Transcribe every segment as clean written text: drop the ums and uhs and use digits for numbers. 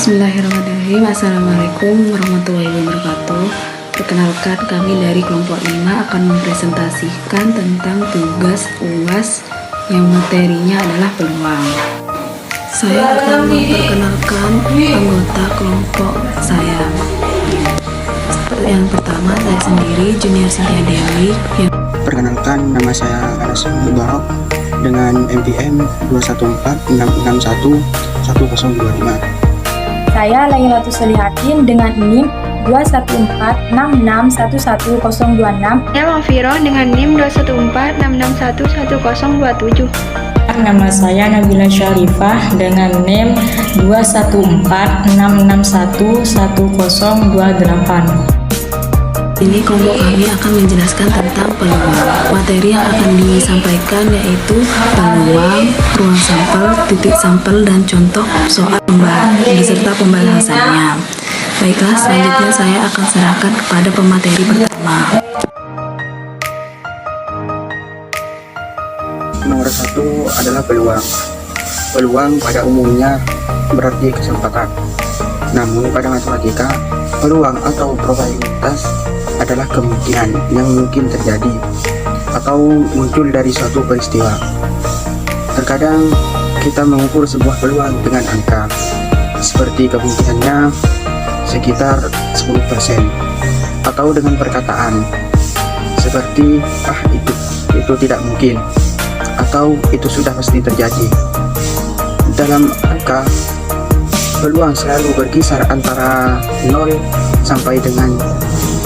Bismillahirrahmanirrahim. Assalamualaikum warahmatullahi wabarakatuh. Perkenalkan, kami dari kelompok 5 akan mempresentasikan tentang tugas UAS yang materinya adalah peluang. Saya akan memperkenalkan anggota kelompok saya. Yang pertama, saya sendiri, Junior Cynthia Dewi. Perkenalkan, nama saya Anas Mubarak dengan MPM 214661105. Saya Lailatul Solihatin dengan NIM 21466111026. Saya Mafiro dengan NIM 21466111027. Nama saya Nabila Syarifah dengan NIM 21466111028. Ini kelompok kami akan menjelaskan tentang peluang. Materi yang akan disampaikan yaitu peluang, ruang sampel, titik sampel, dan contoh soal beserta pembahasannya. Baiklah, selanjutnya saya akan serahkan kepada pemateri pertama. Nomor 1 adalah peluang. Peluang pada umumnya berarti kesempatan. Namun pada matematika, peluang atau probabilitas adalah kemungkinan yang mungkin terjadi atau muncul dari suatu peristiwa. Terkadang kita mengukur sebuah peluang dengan angka, seperti kemungkinannya sekitar 10%, atau dengan perkataan seperti itu tidak mungkin, atau itu sudah pasti terjadi. Dalam angka, peluang selalu berkisar antara 0 sampai dengan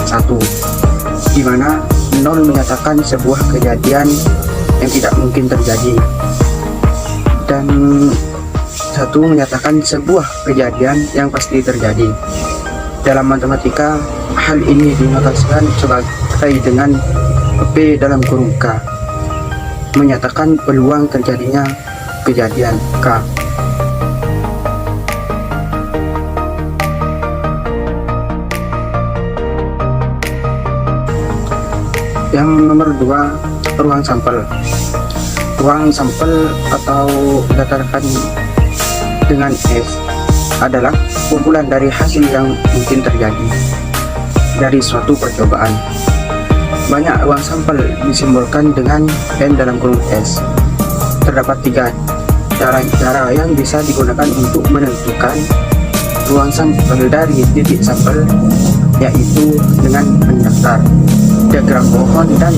1, di mana 0 menyatakan sebuah kejadian yang tidak mungkin terjadi, dan 1 menyatakan sebuah kejadian yang pasti terjadi. Dalam matematika, hal ini dinotaskan sebagai dengan P dalam kurung K, menyatakan peluang terjadinya kejadian K. Yang nomor 2, ruang sampel. Ruang sampel atau dikatakan dengan S adalah kumpulan dari hasil yang mungkin terjadi dari suatu percobaan. Banyak ruang sampel disimbolkan dengan N dalam kurung S. Terdapat 3 cara yang bisa digunakan untuk menentukan ruang sampel dari titik sampel, yaitu dengan mendaftar diagram pohon dan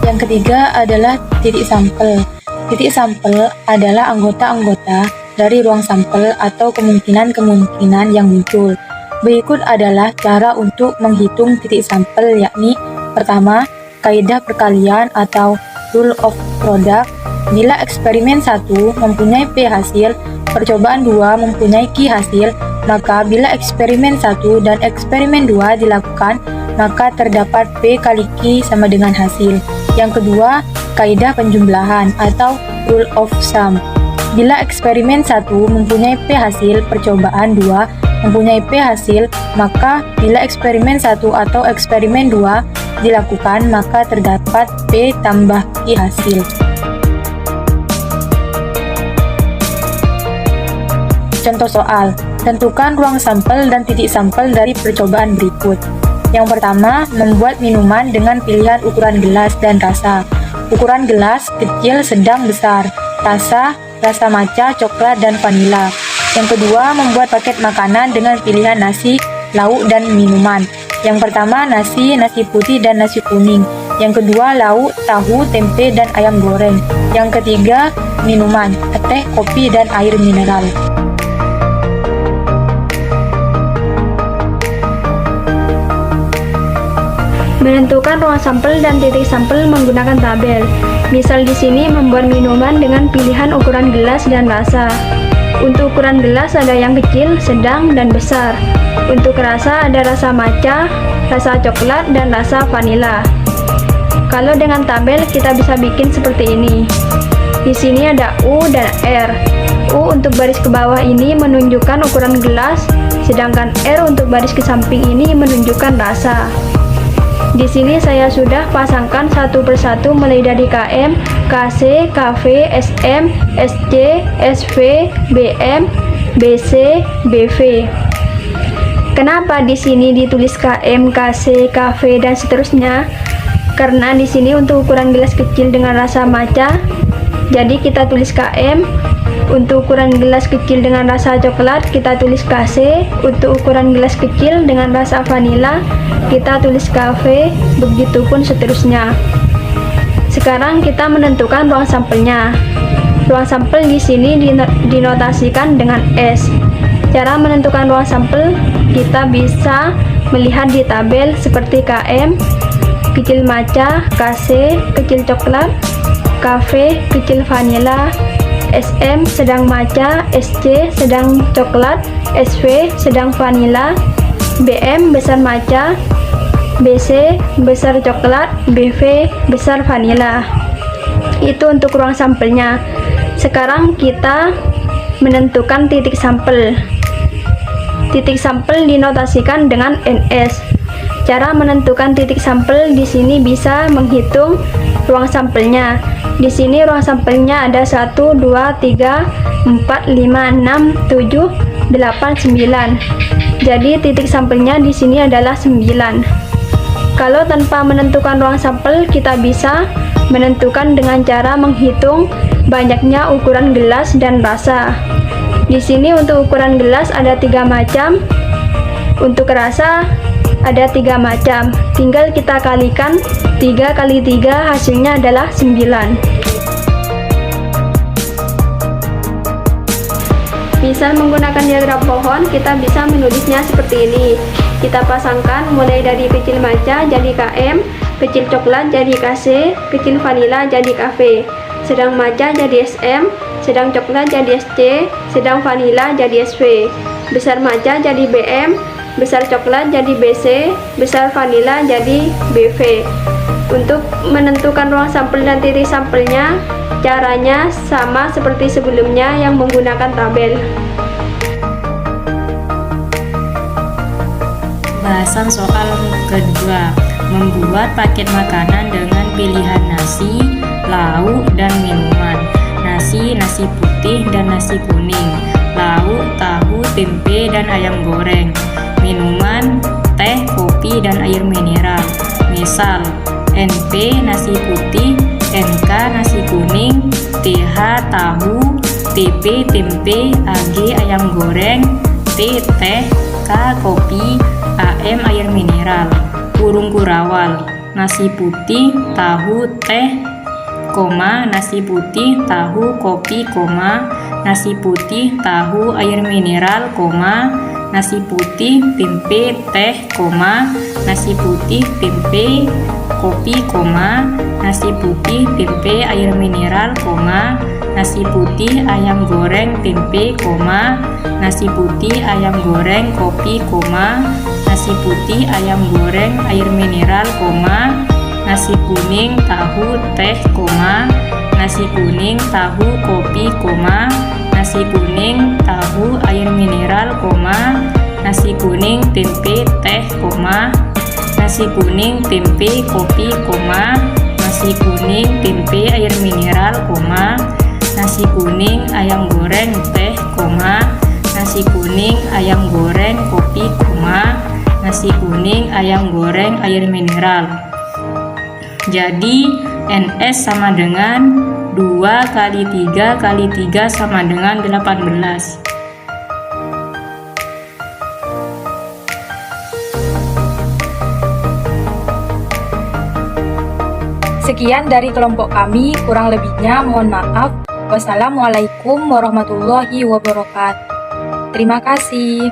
Yang ketiga adalah titik sampel. Titik sampel adalah anggota-anggota dari ruang sampel atau kemungkinan-kemungkinan yang muncul. Berikut adalah cara untuk menghitung titik sampel, yakni pertama, kaidah perkalian atau rule of product. Bila eksperimen 1 mempunyai P hasil, percobaan 2 mempunyai Q hasil, maka bila eksperimen 1 dan eksperimen 2 dilakukan, maka terdapat P kali Q sama dengan hasil. Yang kedua, kaidah penjumlahan atau rule of sum. Bila eksperimen 1 mempunyai P hasil, percobaan 2 mempunyai P hasil, maka bila eksperimen 1 atau eksperimen 2 dilakukan, maka terdapat P tambah Q hasil. Contoh soal, tentukan ruang sampel dan titik sampel dari percobaan berikut. Yang pertama, membuat minuman dengan pilihan ukuran gelas dan rasa. Ukuran gelas, kecil, sedang, besar. Rasa matcha, coklat, dan vanila. Yang kedua, membuat paket makanan dengan pilihan nasi, lauk, dan minuman. Yang pertama, nasi putih dan nasi kuning. Yang kedua, lauk, tahu, tempe, dan ayam goreng. Yang ketiga, minuman, teh, kopi, dan air mineral. Menentukan ruang sampel dan titik sampel menggunakan tabel. Misal di sini membuat minuman dengan pilihan ukuran gelas dan rasa. Untuk ukuran gelas ada yang kecil, sedang, dan besar. Untuk rasa ada rasa matcha, rasa coklat, dan rasa vanila. Kalau dengan tabel kita bisa bikin seperti ini. Di sini ada U dan R. U untuk baris ke bawah ini menunjukkan ukuran gelas, sedangkan R untuk baris ke samping ini menunjukkan rasa. Di sini saya sudah pasangkan satu persatu mulai dari KM, KC, KV, SM, SC, SV, BM, BC, BV. Kenapa di sini ditulis KM, KC, KV dan seterusnya? Karena di sini untuk ukuran gelas kecil dengan rasa matcha, jadi kita tulis KM. Untuk ukuran gelas kecil dengan rasa coklat, kita tulis KC. Untuk ukuran gelas kecil dengan rasa vanila, kita tulis KV. Begitupun seterusnya. Sekarang kita menentukan ruang sampelnya. Ruang sampel di sini dinotasikan dengan S. Cara menentukan ruang sampel, kita bisa melihat di tabel seperti KM, kecil matcha, KC, kecil coklat, KV, kecil vanila, SM, sedang matcha, SC, sedang coklat, SV, sedang vanila, BM, besar matcha, BC, besar coklat, BV, besar vanila. Itu untuk ruang sampelnya. Sekarang kita menentukan titik sampel. Titik sampel dinotasikan dengan NS. Cara menentukan titik sampel di sini bisa menghitung ruang sampelnya. Di sini ruang sampelnya ada 1, 2, 3, 4, 5, 6, 7, 8, 9. Jadi titik sampelnya di sini adalah 9. Kalau tanpa menentukan ruang sampel, kita bisa menentukan dengan cara menghitung banyaknya ukuran gelas dan rasa. Di sini untuk ukuran gelas ada 3 macam. Untuk rasa ada 3 macam. Tinggal kita kalikan 3 kali 3, hasilnya adalah 9. Misal menggunakan diagram pohon, kita bisa menulisnya seperti ini. Kita pasangkan mulai dari kecil matcha jadi KM, kecil coklat jadi KC, kecil vanila jadi KV, sedang matcha jadi SM, sedang coklat jadi SC, sedang vanila jadi SV, besar matcha jadi BM, besar coklat jadi BC, besar vanila jadi BV. Untuk menentukan ruang sampel dan titik sampelnya, caranya sama seperti sebelumnya yang menggunakan tabel. Bahasan soal kedua, membuat paket makanan dengan pilihan nasi, lauk, dan minuman. Nasi putih dan nasi kuning, lauk, tahu, tempe, dan ayam goreng. Minuman, teh, kopi, dan air mineral. Misal, NP nasi putih, NK nasi kuning, TH tahu, TP tempe, AG ayam goreng, T teh, K kopi, AM air mineral. Kurung kurawal, nasi putih, tahu, teh, koma, nasi putih, tahu, kopi, koma, nasi putih, tahu, air mineral, koma, nasi putih, tempe, teh, koma, nasi putih, tempe, kopi, koma, nasi putih, tempe, air mineral, koma, nasi putih, ayam goreng, tempe, koma, nasi putih, ayam goreng, kopi, koma, nasi putih, ayam goreng, air mineral, koma, nasi kuning, tahu, teh, koma, nasi kuning, tahu, kopi, koma, nasi kuning, tahu, air mineral, koma, nasi kuning, tempe, teh, koma, nasi kuning, tempe, kopi, koma, nasi kuning, tempe, air mineral, koma, nasi kuning, ayam goreng, teh, koma, nasi kuning, ayam goreng, kopi, koma, nasi kuning, ayam goreng, air mineral. Jadi NS sama dengan 2 kali 3 kali 3 sama dengan 18. Sekian dari kelompok kami, kurang lebihnya mohon maaf. Wassalamualaikum warahmatullahi wabarakatuh. Terima kasih.